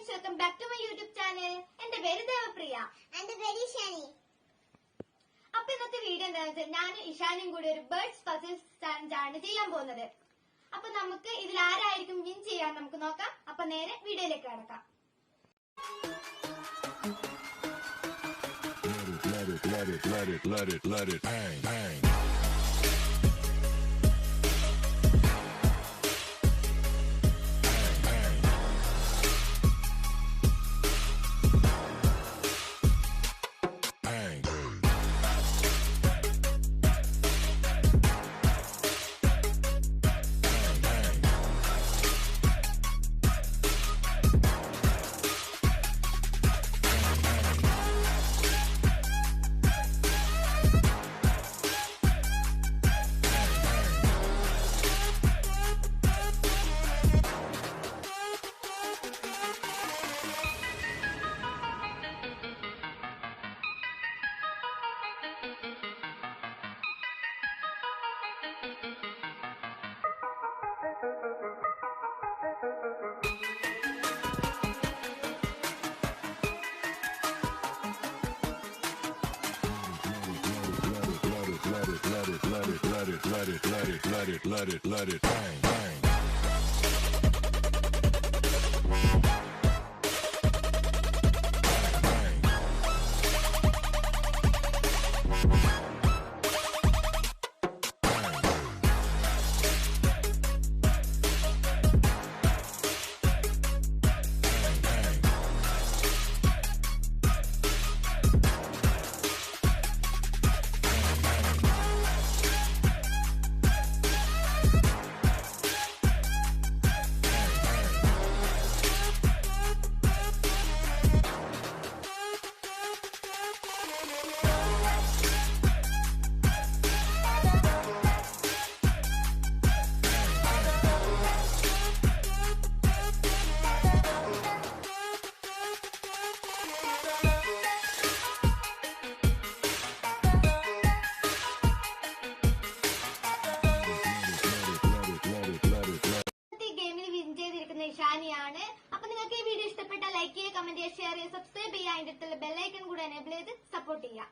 Friends, welcome back to my YouTube channel. എന്റെ പേര് ദേവപ്രിയ. എന്റെ പേര് ഇഷാനി. അപ്പൊ ഇന്നത്തെ വീഡിയോ എന്താണെന്ന് വെച്ചാൽ ഞാനും ഇഷാനിയും കൂടി ഒരു ബേർഡ്സ് പസിൽസ് ചാലഞ്ച് ആണ് ചെയ്യാൻ പോകുന്നത്. അപ്പൊ നമുക്ക് ഇതിൽ ആരായിരിക്കും വിൻ ചെയ്യാൻ നമുക്ക് നോക്കാം. അപ്പൊ നേരെ വീഡിയോയിലേക്ക് കടക്കാം. Let it bang, bang. Let it bang, bang. ഇഷാനിയാണ്. അപ്പൊ നിങ്ങൾക്ക് ഈ വീഡിയോ ഇഷ്ടപ്പെട്ടാൽ ലൈക്ക് ചെയ്യുക, കമന്റ് ചെയ്യുക, ഷെയർ ചെയ്യുക, സബ്സ്ക്രൈബ് ചെയ്യുക, അതിന്റെ അടുത്തുള്ള ബെല്ലൈക്കൺ കൂടെ എനേബിൾ ചെയ്ത് സപ്പോർട്ട് ചെയ്യുക.